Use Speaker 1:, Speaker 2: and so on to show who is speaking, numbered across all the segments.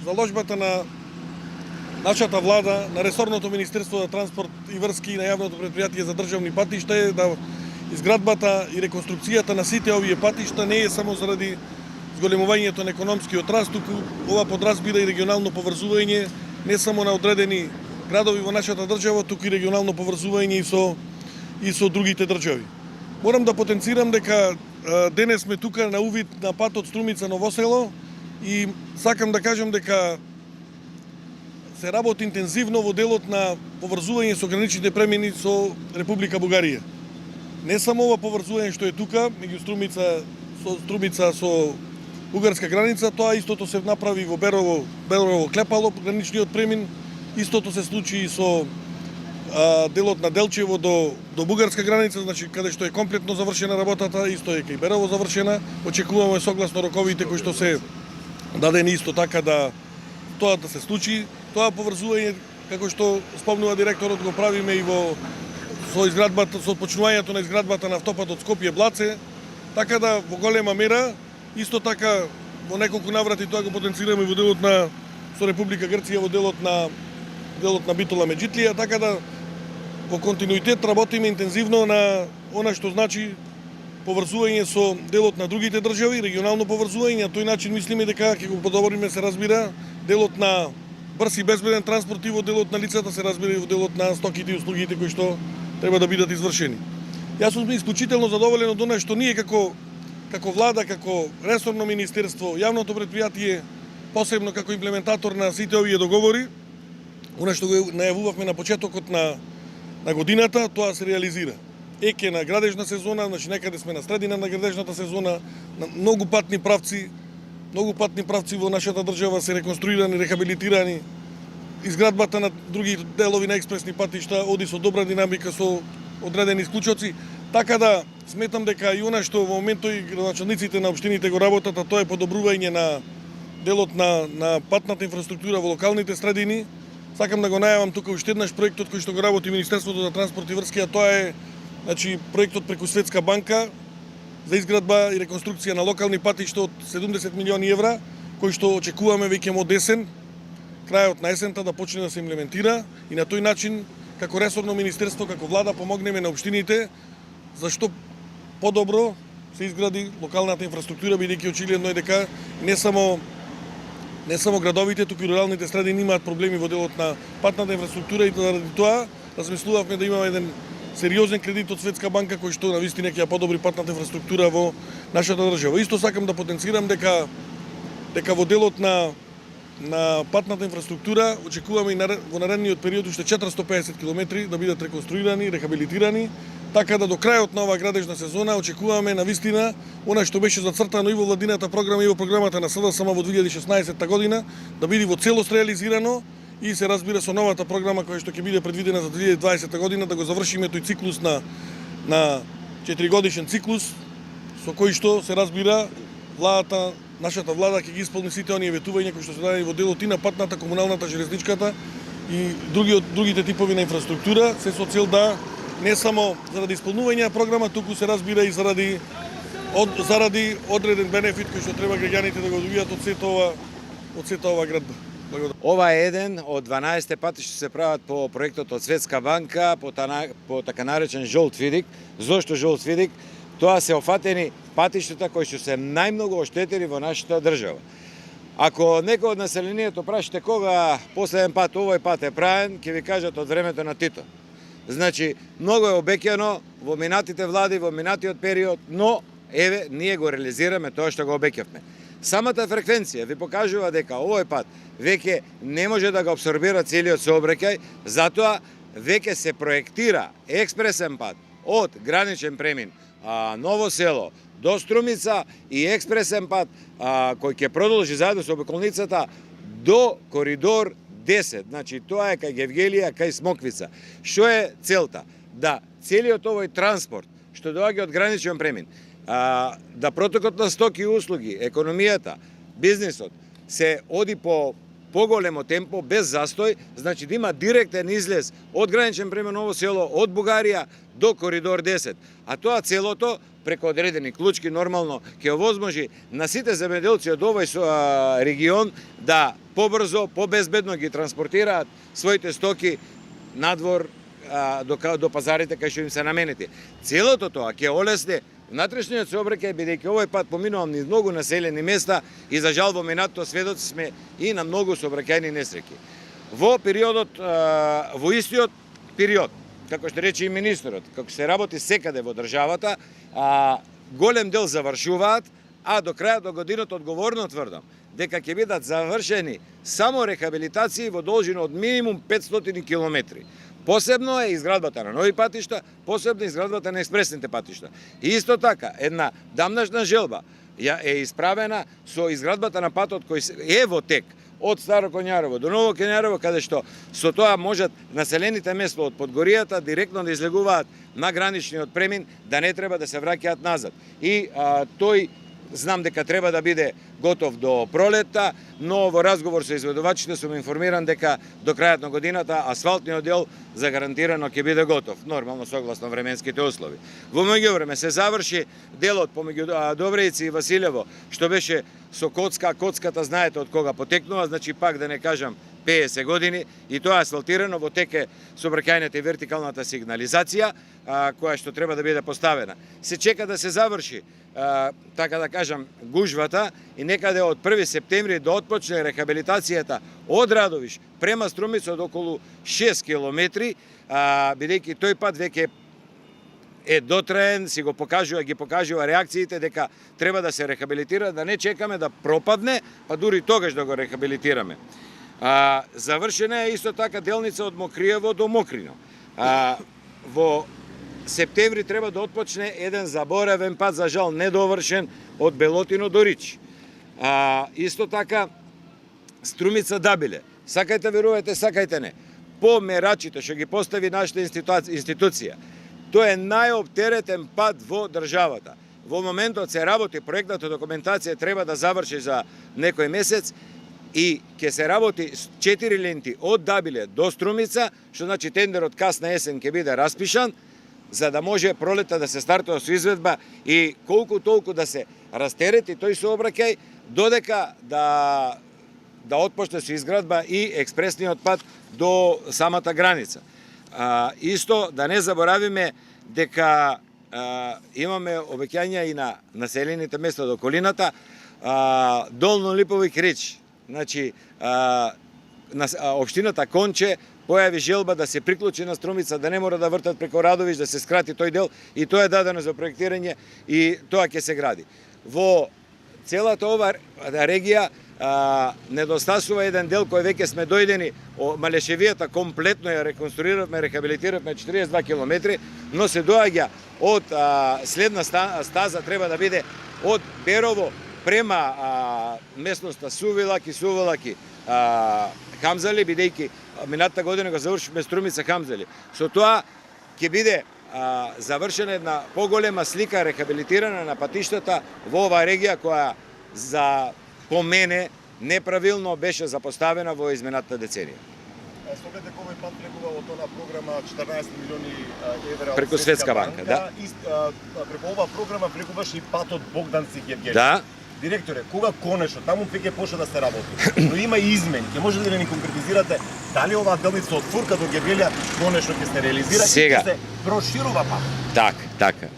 Speaker 1: заложбата на нашата влада, на ресорното Министерство за транспорт и врски и на јавното предпријатие за државни патишта е да изградбата и реконструкцијата на сите овие патишта не е само заради зголемувањето на економскиот раст, туку ова подразбира и регионално поврзување не само на одредени градови во нашата држава, туку и регионално поврзување и со другите држави. Морам да потенцирам дека денес сме тука на увид на патот Струмица Ново село и сакам да кажам дека се работи интензивно во делот на поврзување со граничните премини со Република Бугарија. Не само ова поврзување што е тука, меѓу Струмица со бугарска граница, тоа истото се направи во Берово Клепало, граничниот премин, истото се случи и со делот на Делчево до бугарска граница, значи каде што е комплетно завршена работата, исто е кај Берово завршена. Очекуваме согласно роковите кои што се дадени исто така да тоа да се случи. Тоа поврзување, како што спомнува директорот, го правиме и со изградбата, со почнувањето на изградбата на автопатот Скопје-Блаце, така да во голема мера, исто така во неколку наврати тоа го потенцираме во делот на со Република Грција во делот на Битола Меджитлија, така да во континуитет работиме интензивно на она што значи поврзување со делот на другите држави, регионално поврзување, на тој начин мислиме дека ќе го подобриме, се разбира, делот на брз и безбеден транспорт и во делот на лицата, се разбира и во делот на стоките и услугите кои што треба да бидат извршени. Јас сум исклучително задоволен од она што ние како влада, како ресорно министерство, јавното предпријатие, посебно како имплементатор на сите овие договори, она што го најавувавме на почетокот на годината, тоа се реализира. Еќе на градежна сезона, значи некаде сме на средина на градежната сезона, на многу патни правци во нашата држава се реконструирани, рехабилитирани. Изградбата на други делови на експресни патишта оди со добра динамика, со одредени исклучоци, така да сметам дека и она што во моментот и градоначалниците на општините го работат, а тоа е подобрување на делот на патната инфраструктура во локалните средини. Сакам да го најавам тука уште еднаш проектот кој што го работи Министерството за транспорт и врски, а тоа е проектот преку Светска банка за изградба и реконструкција на локални патишта од 70 милиони евра, кој што очекуваме веќе од есен, крајот на есента да почне да се имплементира и на тој начин како ресорно министерство, како влада помогнеме на општините зашто подобро се изгради локалната инфраструктура, бидејќи очигледно е дека не само градовите, туку и руралните средини имаат проблеми во делот на патната инфраструктура и заради тоа размислувавме да имаме еден сериозен кредит од Светска банка кој што навистина ќе ја подобри патната инфраструктура во нашата држава. Исто сакам да потенцирам дека во делот на патната инфраструктура очекуваме и во наредниот период уште 450 километри да бидат реконструирани, рехабилитирани, така да до крајот на оваа градежна сезона очекуваме навистина она што беше зацртано и во владината програма и во програмата на СДСМ во 2016 година да биде во целост реализирано и се разбира со новата програма која што ќе биде предвидена за 2020 година да го завршиме тој циклус на 4-годишен циклус со кој што се разбира нашата влада ќе ги исполни сите оние ветувања кои што се дадени во делот и на патната, комуналната, железничката и другите типови на инфраструктура, се со цел да не само заради исполнување на програма, туку се разбира и заради одреден бенефит кој што треба граѓаните да го добијат од сета ова градба.
Speaker 2: Ова е еден од 12 пати што се прават по проектот од Светска банка, по така наречен жолт фидик. Зошто жолт фидик? Тоа се офатени патиштата кои што се најмногу оштетени во нашата држава. Ако некој од населението прашате кога последен пат овој пат е правен, ќе ви кажат од времето на Тито. Значи, многу е обеќано во минатите влади, во минатиот период, но еве, ние го реализираме тоа што го обеќавме. Самата фреквенција ви покажува дека овој пат веќе не може да го абсорбира целиот сообраќај, затоа веќе се проектира експресен пат од граничен премин Ново село до Струмица и експресен пат кој ќе продолжи заедно со обиколницата до коридор 10. Значи тоа е кај Гевгелија, кај Смоквица. Што е целта? Да целиот овој транспорт што доаѓа од граничен премин, да протокот на стоки и услуги, економијата, бизнисот се оди по поголемо темпо, без застој, значи да има директен излез од граничен премин Ново село, од Бугарија до коридор 10. А тоа целото преку одредени клучки нормално ќе овозможи на сите земјоделци од овој регион да побрзо, побезбедно ги транспортираат своите стоки надвор до пазарите кај што им се наменети. Целото тоа ќе олесне внатрешниот сообраќај, бидејќи овој пат поминувам низ многу населени места и за жал во минатото сведоци сме и на многу сообраќајни несреќи. Во периодот, во истиот период, како што рече и министерот, како се работи секаде во државата, голем дел завршуваат, а до крајот до годината одговорно тврдам дека ќе бидат завршени само рехабилитации во должина од минимум 500 километри. Посебно е изградбата на нови патишта, посебно изградбата на експресните патишта. И исто така, една дамнашна желба е исправена со изградбата на патот кој е во тек од Старо Коњарево до Ново Коњарево, каде што со тоа можат населените места од Подгоријата директно да излегуваат на граничниот премин, да не треба да се враќаат назад. И тој знам дека треба да биде готов до пролетта, но во разговор со изведувачите сум информиран дека до крајот на годината асфалтниот дел загарантирано ќе биде готов, нормално согласно временските услови. Во меѓувреме се заврши делот помеѓу Добрејци и Василево, што беше со коцка, коцката знаете од кога потекнува, значи пак да не кажам 50 години, и тоа е асфалтирано, во теке сообраќајната и вертикалната сигнализација, која што треба да биде поставена. Се чека да се заврши, така да кажам, гужвата и некаде од 1 септември да отпочне рехабилитацијата од Радовиш према Струмица од околу 6 километри, бидејќи тој пат веќе е дотраен, ги покажува реакциите дека треба да се рехабилитира, да не чекаме да пропадне, па дури тогаш да го рехабилитираме. Завршена е исто така делница од Мокриево до Мокрино. Во септември треба да отпочне еден заборавен пат, за жал недовршен, од Белотино до Рич. Исто така Струмица Дабиле. Сакајте верувате, сакајте не. По мерачите што ги постави нашата институција, тоа е најоптеретен пат во државата. Во моментот се работи проектната документација, треба да заврши за некој месец и ќе се работи 4 ленти од Дабиле до Струмица, што значи тендерот касна есен ќе биде распишан, за да може пролета да се стартува со изведба и колку толку да се растерети тој сообраќај, додека да отпочне со изградба и експресниот пат до самата граница. Исто да не заборавиме дека имаме обеќања и на населените места до околината, Долно Липовик Рич. Значи, општината Конче појави желба да се приклучи на Струмица, да не мора да вртат преку Радовиш, да се скрати тој дел, и тоа е дадено за проектирање и тоа ќе се гради. Во целата ова регија недостасува еден дел кој веќе сме дојдени, Малешевијата комплетно ја реконструиравме, рехабилитиравме 42 километри, но се доаѓа од следна стаза треба да биде од Берово према местноста Сувилаки, Хамзали, бидејќи минатата година го завршивме Струмица Хамзали. Со тоа ќе биде завршена една поголема слика рехабилитирана на патиштата во оваа регија која за по мене неправилно беше запоставена во изминатата деценија.
Speaker 3: Со оглед дека овој пат влегува од она програма 14 милиони евра
Speaker 2: преку Светска банка, да.
Speaker 3: Преку оваа програма влегуваше и патот Богданци Гевгели.
Speaker 2: Да.
Speaker 3: Директоре, кога конечно, таму веќе почна да се работи, но има и измени. Ќе можете да ни конкретизирате дали оваа делница од Фурка до Гевгелија конечно ќе се реализира и ќе се проширува пат?
Speaker 2: Така.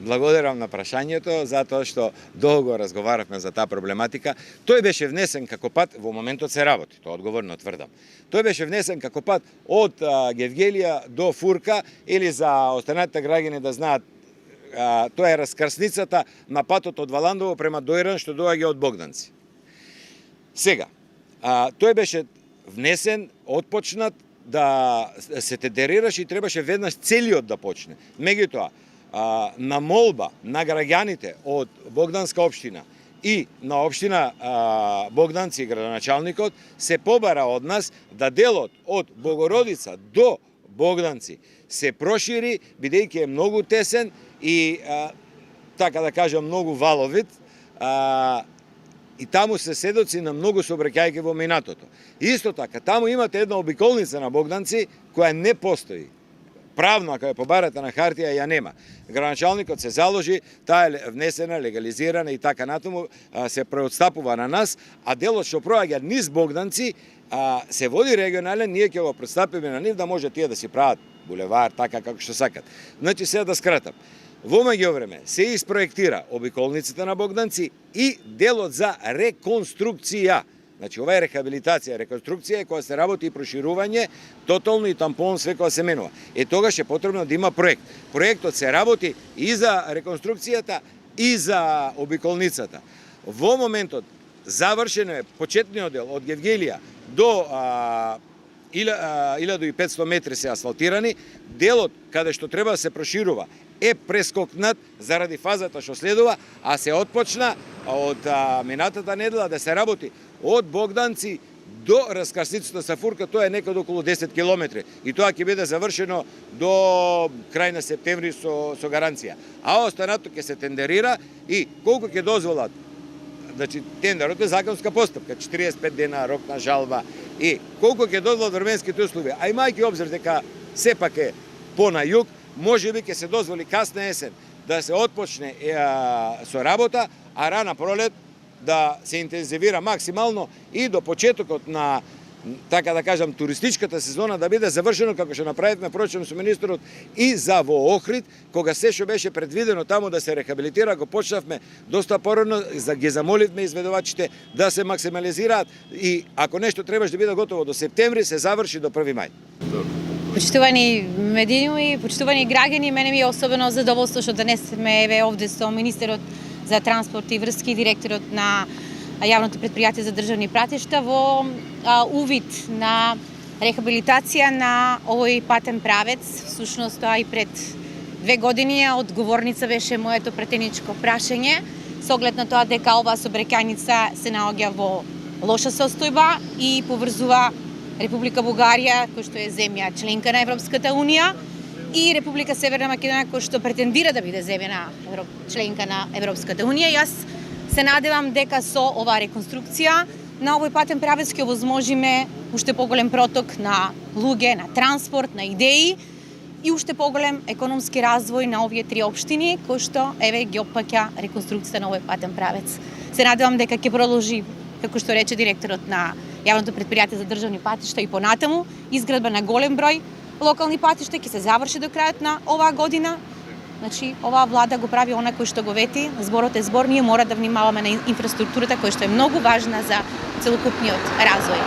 Speaker 2: Благодарам на прашањето, затоа што долго разговаравме за таа проблематика. Тој беше внесен како пат, во моментот се работи, тоа одговорно тврдам. Тој беше внесен како пат од Гевгелија до Фурка, или за останатите граѓани да знаат, тоа е раскрсницата на патот од Валандово према Дојран, што доаѓа од Богданци. Сега, тој беше внесен, отпочнат, да се тендерираше и требаше веднаш целиот да почне. Меѓутоа, на молба на граѓаните од Богданска општина и на општина Богданци и градоначалникот се побара од нас да делот од Богородица до Богданци се прошири, бидејќи е многу тесен и, така да кажам, многу валовит, и таму се сведоци на многу сообраќајки во минатото. Исто така, таму имате една обиколница на Богданци која не постои. Правно, ако ја побарате на хартија, ја нема. Градоначалникот се заложи, таа е внесена, легализирана и така натаму се преотстапува на нас, а делот што проаѓа низ Богданци се води регионален, ние ќе го претстапиме на нив да може тие да си прават булевар, така како што сакат. Значи, сега да скратам. Во меѓувреме се испроектира обиколницата на Богданци и делот за реконструкција. Значи, ова е рехабилитација, реконструкција која се работи и проширување, тотално и тампон, све која се менува. Тогаш е потребно да има проект. Проектот се работи и за реконструкцијата, и за обиколницата. Во моментот, завршено е почетниот дел од Гевгелија до 1500 метри се асфалтирани, делот каде што треба да се проширува е прескокнат заради фазата што следува, а се отпочна од минатата недела да се работи од Богданци до раскрсницата со Фурка, тоа е некаде околу 10 километри. И тоа ќе биде завршено до крај на септември со гаранција. А останато ќе се тендерира и колку ќе дозволат. Значи, тендерот е законска постапка, 45 дена рок на жалба и колку ќе дозволат временските услови, а имајќи обзир дека сепак е по на југ, може би ќе се дозволи касна есен да се отпочне со работа, а рана пролет да се интензивира максимално и до почетокот на, така да кажам, туристичката сезона да биде завршено како што направивме прочем со министерот и за во Охрид, кога се што беше предвидено таму да се рехабилитира, го почнавме доста порано, ги замоливме изведувачите да се максимализираат и ако нешто требаше да биде готово до септември, се заврши до 1 мај.
Speaker 4: Почитувани медиуми, почитувани граѓани, мене ми е особено задоволство што денес сме еве овде со министерот за транспорт и врски, директорот на јавното предпријатие за државни пратишта во увид на рехабилитација на овој патен правец. Всушност тоа и пред 2 години одговорница беше моето претеничко прашање со оглед на тоа дека оваа сообраќајница се наоѓа во лоша состојба и поврзува Република Бугарија, која што е земја членка на Европската Унија, и Република Северна Македонија, која што претендира да биде земја членка на Европската Унија. Јас се надевам дека со оваа реконструкција на овој патен правец ќе овозможиме уште поголем проток на луѓе, на транспорт, на идеи и уште поголем економски развој на овие 3 општини кои што еве ги опфаќа реконструкцијата на овој патен правец. Се надевам дека ќе продолжи, како што рече директорот на јавното предпријатие за државни патишта и понатаму, изградба на голем број локални патишта ќе се заврши до крајот на оваа година. Значи, оваа влада го прави она кој што го вети, зборот е збор, ние мора да внимаваме на инфраструктурата која што е многу важна за целокупниот развој.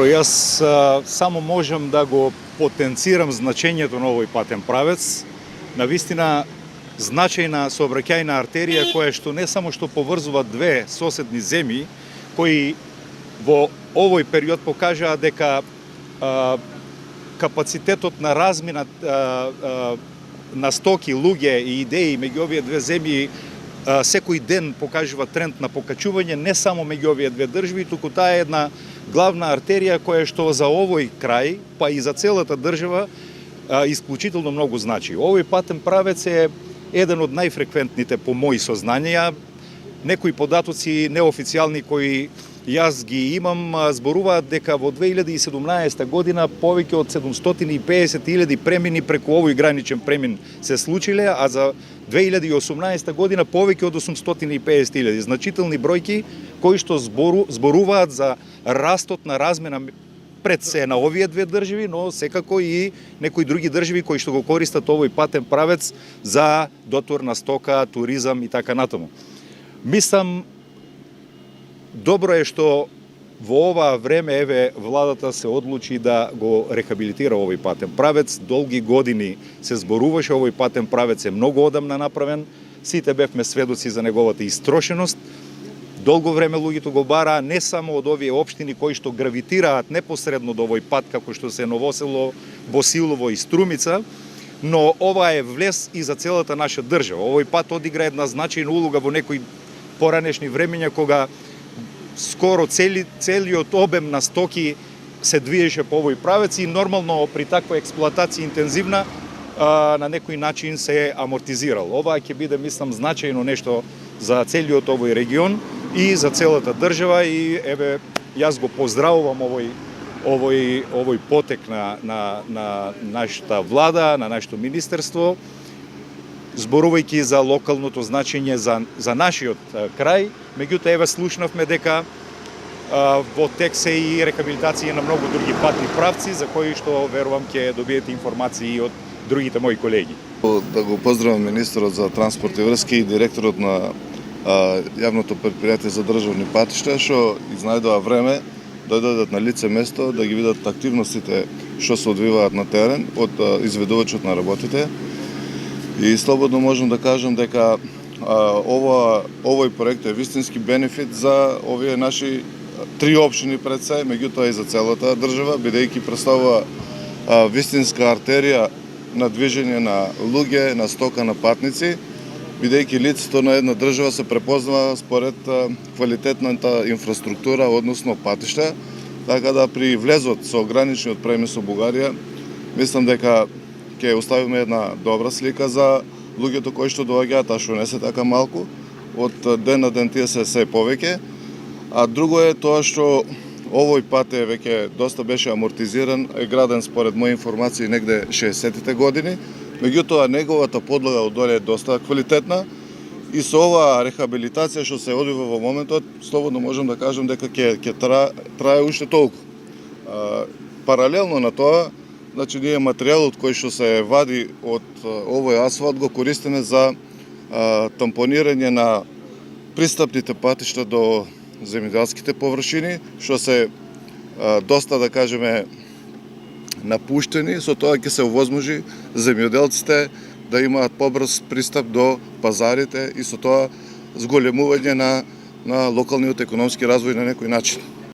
Speaker 5: Јас само можам да го потенцирам значењето на овој патен правец. Навистина значајна сообраќајна артерија која што не само што поврзува две соседни земји, кои во овој период покажаа дека капацитетот на размина на стоки, луѓе и идеи меѓу овие две земји секој ден покажува тренд на покачување не само меѓу овие две држави, туку таа е една главна артерија која што за овој крај, па и за целата држава исклучително многу значи. Овој патен правец е еден од најфреквентните по мои сознанија. Некои податоци неофицијални кои јас ги имам зборуваат дека во 2017 година повеќе од 750.000 премини преку овој граничен премин се случиле, а за 2018 година повеќе од 850.000. Значителни бројки кои што зборуваат за растот на размена пред се на овие две држави, но секако и некои други држави кои што го користат овој патен правец за дотор на стока, туризам и така натаму. Мислам, добро е што во ова време еве владата се одлучи да го рехабилитира овој патен правец. Долги години се зборуваше, овој патен правец е многу одамна направен. Сите бевме сведоци за неговата истрошеност. Долго време луѓето го бараа не само од овие општини кои што гравитираат непосредно до овој пат, како што се Новосело, Босилово и Струмица, но ова е влез и за целата наша држава. Овој пат одигра една значајна улога во некои поранешни времења кога скоро целиот обем на стоки се движеше по овој правец и нормално при таква експлоатација интензивна на некој начин се амортизирал. Ова ќе биде, мислам, значајно нешто за целиот овој регион и за целата држава и еве јас го поздравувам овој потек на нашата влада, на нашето министерство, зборувајќи за локалното значење за нашиот крај. Меѓутоа еве слушнавме дека во тек се и рехабилитација на многу други патни правци за кои што верувам ќе добиете информации од другите мои колеги.
Speaker 6: Да го поздравам министерот за транспорт и врски и директорот на јавното предпријатие за државни патишта што изнајдоа време да дојдат на лице место, да ги видат активностите што се одвиваат на терен од изведувачот на работите. И слободно можам да кажам дека овој проект е вистински бенефит за овие наши три општини пред се, меѓутоа и за целата држава, бидејќи представува вистинска артерија на движење на луѓе, на стока, на патници, бидејќи лицето на една држава се препознава според квалитетната инфраструктура, односно патишта, така да при влезот со граничниот премис со Бугарија, мислам дека ќе оставиме една добра слика за луѓето кои што доаѓаат, а што не се така малку, од ден на ден тие се повеќе. А друго е тоа што овој пат е веќе доста беше амортизиран, е граден според мои информации негде 60-тите години, меѓутоа неговата подлога одоле е доста квалитетна и со оваа рехабилитација што се одвива во моментот, слободно можам да кажам дека ќе трае уште толку. Паралелно на тоа, значи ние материјалот кој што се вади од овој асфалт го користиме за тампонирање на пристапните патишта до земјоделските површини, што се доста, да кажеме, напуштени, со тоа ќе се овозможи земјоделците да имаат побрз пристап до пазарите и со тоа зголемување на локалниот економски развој на некој начин.